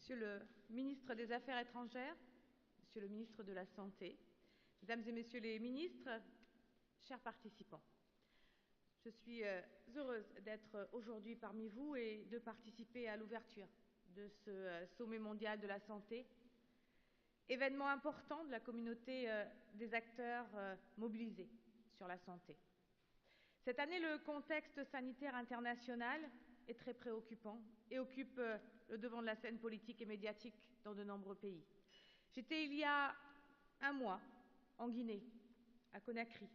Monsieur le ministre des Affaires étrangères, Monsieur le ministre de la Santé, Mesdames et Messieurs les ministres, chers participants, je suis heureuse d'être aujourd'hui parmi vous et de participer à l'ouverture de ce sommet mondial de la santé, événement important de la communauté des acteurs mobilisés sur la santé. Cette année, le contexte sanitaire international est très préoccupant et occupe le devant de la scène politique et médiatique dans de nombreux pays. J'étais il y a un mois en Guinée, à Conakry,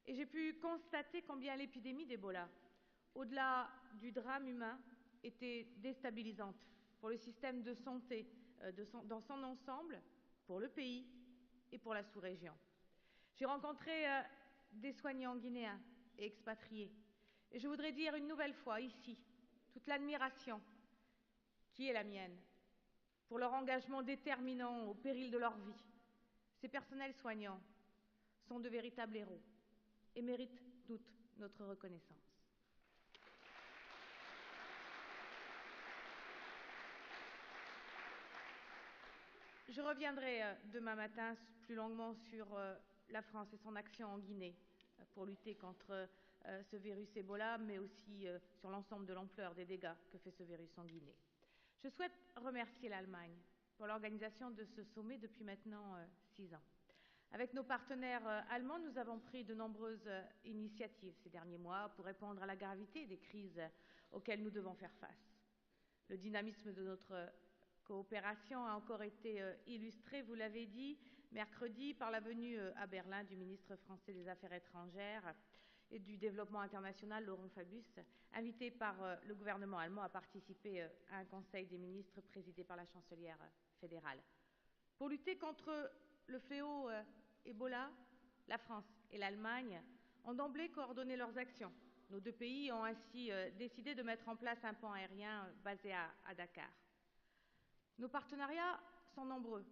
et j'ai pu constater combien l'épidémie d'Ebola, au-delà du drame humain, était déstabilisante pour le système de santé dans son ensemble, pour le pays et pour la sous-région. J'ai rencontré des soignants guinéens et expatriés, et je voudrais dire une nouvelle fois ici toute l'admiration qui est la mienne pour leur engagement déterminant au péril de leur vie. Ces personnels soignants sont de véritables héros et méritent toute notre reconnaissance. Je reviendrai demain matin plus longuement sur la France et son action en Guinée pour lutter contre ce virus Ebola, mais aussi sur l'ensemble de l'ampleur des dégâts que fait ce virus en Guinée. Je souhaite remercier l'Allemagne pour l'organisation de ce sommet depuis maintenant 6 ans. Avec nos partenaires allemands, nous avons pris de nombreuses initiatives ces derniers mois pour répondre à la gravité des crises auxquelles nous devons faire face. Le dynamisme de notre coopération a encore été illustrée, vous l'avez dit, mercredi par la venue à Berlin du ministre français des Affaires étrangères et du Développement international, Laurent Fabius, invité par le gouvernement allemand à participer à un conseil des ministres présidé par la chancelière fédérale. Pour lutter contre le fléau Ebola, la France et l'Allemagne ont d'emblée coordonné leurs actions. Nos deux pays ont ainsi décidé de mettre en place un pont aérien basé à Dakar. Nos partenariats sont nombreux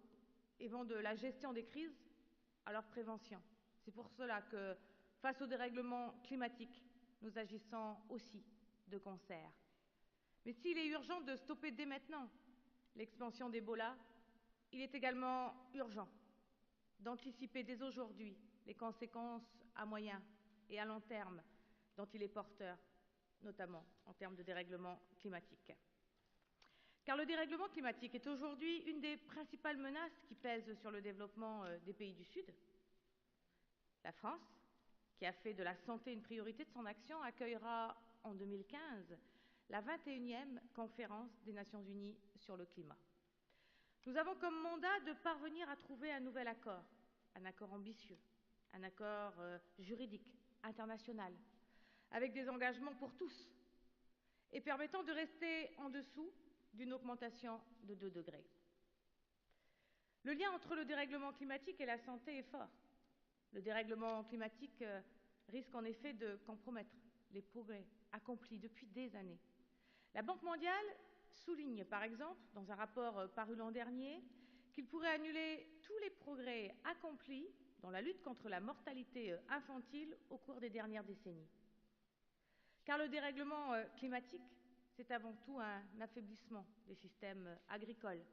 et vont de la gestion des crises à leur prévention. C'est pour cela que, face au dérèglement climatique, nous agissons aussi de concert. Mais s'il est urgent de stopper dès maintenant l'expansion d'Ebola, il est également urgent d'anticiper dès aujourd'hui les conséquences à moyen et à long terme dont il est porteur, notamment en termes de dérèglement climatique. Car le dérèglement climatique est aujourd'hui une des principales menaces qui pèsent sur le développement des pays du Sud. La France, qui a fait de la santé une priorité de son action, accueillera en 2015 la 21e conférence des Nations Unies sur le climat. Nous avons comme mandat de parvenir à trouver un nouvel accord, un accord ambitieux, un accord juridique, international, avec des engagements pour tous et permettant de rester en dessous d'une augmentation de 2 degrés. Le lien entre le dérèglement climatique et la santé est fort. Le dérèglement climatique risque en effet de compromettre les progrès accomplis depuis des années. La Banque mondiale souligne, par exemple, dans un rapport paru l'an dernier, qu'il pourrait annuler tous les progrès accomplis dans la lutte contre la mortalité infantile au cours des dernières décennies. Car le dérèglement climatique, c'est avant tout un affaiblissement des systèmes agricoles,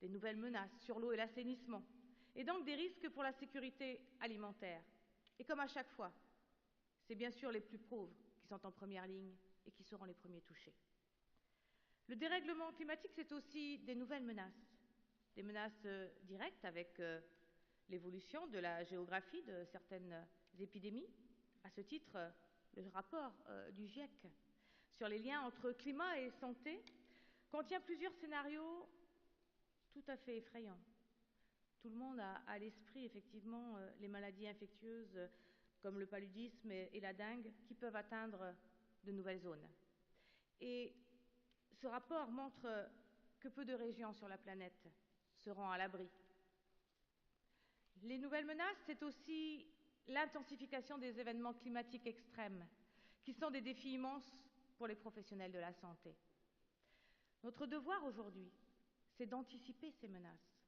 des nouvelles menaces sur l'eau et l'assainissement, et donc des risques pour la sécurité alimentaire. Et comme à chaque fois, c'est bien sûr les plus pauvres qui sont en première ligne et qui seront les premiers touchés. Le dérèglement climatique, c'est aussi des nouvelles menaces, des menaces directes avec l'évolution de la géographie de certaines épidémies. À ce titre, le rapport du GIEC sur les liens entre climat et santé contient plusieurs scénarios tout à fait effrayants. Tout le monde a à l'esprit effectivement les maladies infectieuses comme le paludisme et la dengue qui peuvent atteindre de nouvelles zones. Et ce rapport montre que peu de régions sur la planète seront à l'abri. Les nouvelles menaces, c'est aussi l'intensification des événements climatiques extrêmes qui sont des défis immenses pour les professionnels de la santé. Notre devoir aujourd'hui, c'est d'anticiper ces menaces,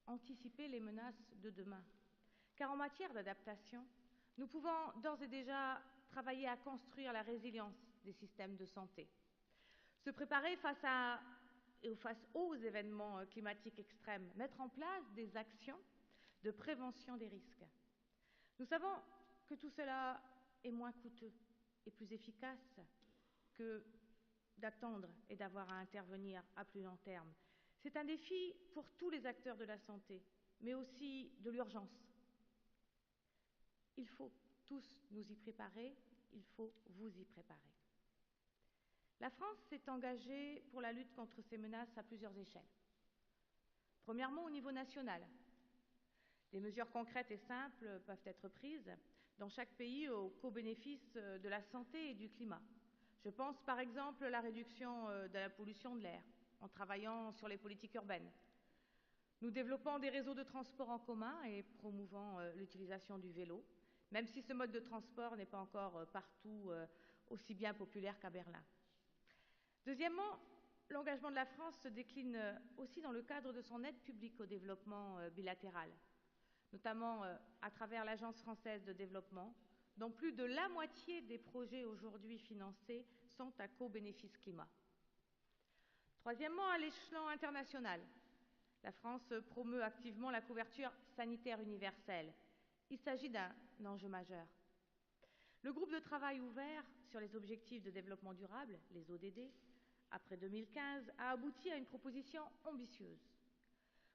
anticiper les menaces de demain. Car en matière d'adaptation, nous pouvons d'ores et déjà travailler à construire la résilience des systèmes de santé, se préparer face à face aux événements climatiques extrêmes, mettre en place des actions de prévention des risques. Nous savons que tout cela est moins coûteux et plus efficace que d'attendre et d'avoir à intervenir à plus long terme. C'est un défi pour tous les acteurs de la santé, mais aussi de l'urgence. Il faut tous nous y préparer, il faut vous y préparer. La France s'est engagée pour la lutte contre ces menaces à plusieurs échelles. Premièrement, au niveau national. Des mesures concrètes et simples peuvent être prises dans chaque pays au co-bénéfice de la santé et du climat. Je pense par exemple à la réduction de la pollution de l'air, en travaillant sur les politiques urbaines. Nous développons des réseaux de transport en commun et promouvons l'utilisation du vélo, même si ce mode de transport n'est pas encore partout aussi bien populaire qu'à Berlin. Deuxièmement, l'engagement de la France se décline aussi dans le cadre de son aide publique au développement bilatéral, notamment à travers l'Agence française de développement, dont plus de la moitié des projets aujourd'hui financés sont à co-bénéfice climat. Troisièmement, à l'échelon international, la France promeut activement la couverture sanitaire universelle. Il s'agit d'un enjeu majeur. Le groupe de travail ouvert sur les objectifs de développement durable, les ODD, après 2015, a abouti à une proposition ambitieuse,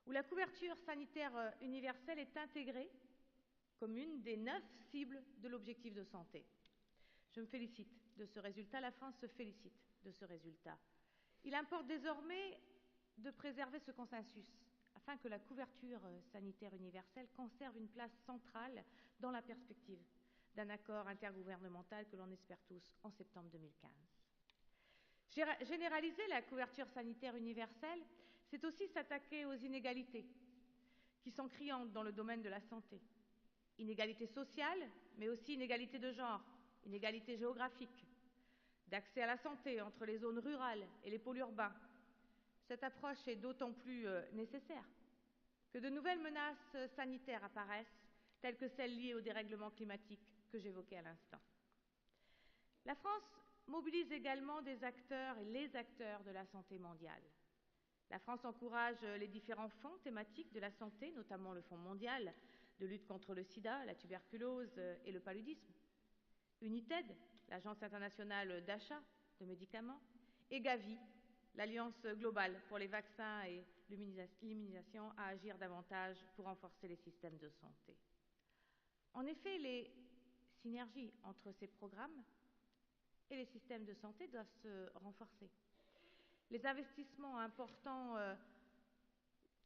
où la couverture sanitaire universelle est intégrée comme une des 9 cibles de l'objectif de santé. Je me félicite de ce résultat, la France se félicite de ce résultat. Il importe désormais de préserver ce consensus, afin que la couverture sanitaire universelle conserve une place centrale dans la perspective d'un accord intergouvernemental que l'on espère tous en septembre 2015. Généraliser la couverture sanitaire universelle, c'est aussi s'attaquer aux inégalités qui sont criantes dans le domaine de la santé. Inégalités sociales, mais aussi inégalités de genre, inégalités géographiques, d'accès à la santé entre les zones rurales et les pôles urbains. Cette approche est d'autant plus nécessaire que de nouvelles menaces sanitaires apparaissent, telles que celles liées au dérèglement climatique que j'évoquais à l'instant. La France mobilise également des acteurs et les acteurs de la santé mondiale. La France encourage les différents fonds thématiques de la santé, notamment le Fonds mondial de lutte contre le sida, la tuberculose et le paludisme, UNITAID, l'Agence internationale d'achat de médicaments, et Gavi, l'Alliance globale pour les vaccins et l'immunisation, à agir davantage pour renforcer les systèmes de santé. En effet, les synergies entre ces programmes et les systèmes de santé doivent se renforcer. Les investissements importants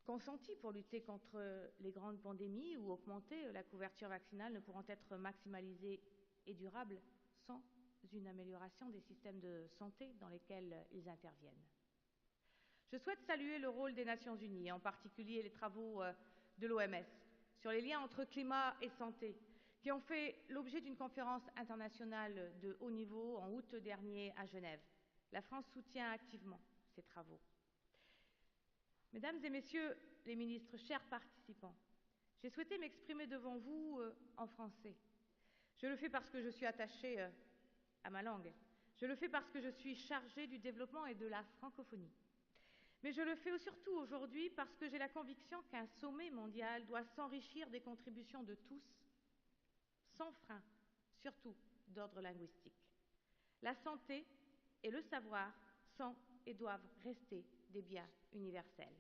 consentis pour lutter contre les grandes pandémies ou augmenter la couverture vaccinale ne pourront être maximalisés et durables sans une amélioration des systèmes de santé dans lesquels ils interviennent. Je souhaite saluer le rôle des Nations Unies, en particulier les travaux de l'OMS, sur les liens entre climat et santé, qui ont fait l'objet d'une conférence internationale de haut niveau en août dernier à Genève. La France soutient activement ces travaux. Mesdames et Messieurs les ministres, chers participants, j'ai souhaité m'exprimer devant vous en français. Je le fais parce que je suis attachée à ma langue. Je le fais parce que je suis chargée du développement et de la francophonie. Mais je le fais surtout aujourd'hui parce que j'ai la conviction qu'un sommet mondial doit s'enrichir des contributions de tous, sans frein, surtout d'ordre linguistique. La santé et le savoir sont et doivent rester des biens universels.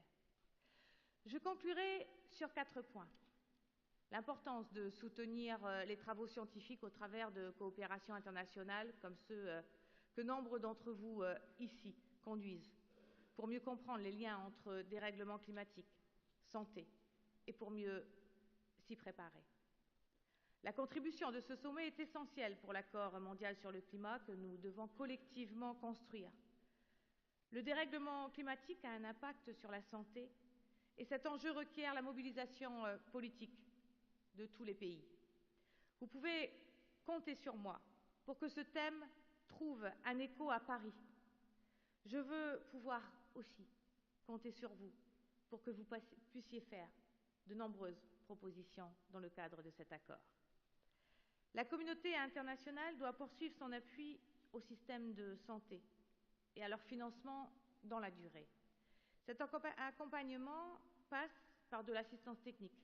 Je conclurai sur 4 points. L'importance de soutenir les travaux scientifiques au travers de coopérations internationales comme ceux que nombre d'entre vous ici conduisent pour mieux comprendre les liens entre dérèglement climatique, santé et pour mieux s'y préparer. La contribution de ce sommet est essentielle pour l'accord mondial sur le climat que nous devons collectivement construire. Le dérèglement climatique a un impact sur la santé et cet enjeu requiert la mobilisation politique de tous les pays. Vous pouvez compter sur moi pour que ce thème trouve un écho à Paris. Je veux pouvoir aussi compter sur vous pour que vous puissiez faire de nombreuses propositions dans le cadre de cet accord. La communauté internationale doit poursuivre son appui aux systèmes de santé et à leur financement dans la durée. Cet accompagnement passe par de l'assistance technique,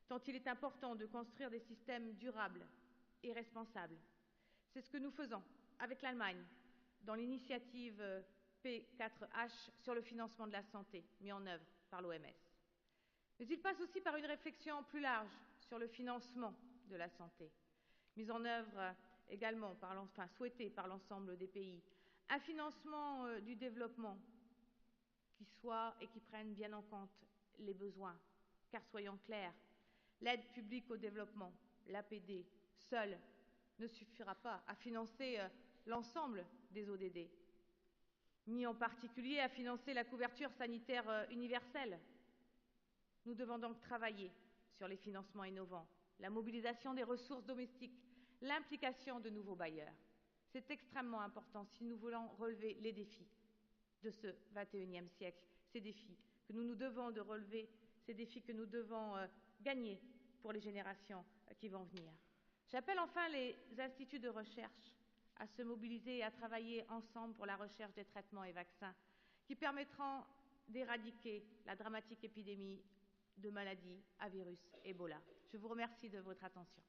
tant il est important de construire des systèmes durables et responsables. C'est ce que nous faisons avec l'Allemagne dans l'initiative P4H sur le financement de la santé, mis en œuvre par l'OMS. Mais il passe aussi par une réflexion plus large sur le financement de la santé, mise en œuvre également, souhaitée par l'ensemble des pays. Un financement du développement qui soit et qui prenne bien en compte les besoins. Car soyons clairs, l'aide publique au développement, l'APD, seule, ne suffira pas à financer l'ensemble des ODD, ni en particulier à financer la couverture sanitaire universelle. Nous devons donc travailler sur les financements innovants, la mobilisation des ressources domestiques, l'implication de nouveaux bailleurs. C'est extrêmement important si nous voulons relever les défis de ce XXIe siècle, ces défis que nous nous devons de relever, ces défis que nous devons gagner pour les générations qui vont venir. J'appelle enfin les instituts de recherche à se mobiliser et à travailler ensemble pour la recherche des traitements et vaccins qui permettront d'éradiquer la dramatique épidémie de maladies à virus Ebola. Je vous remercie de votre attention.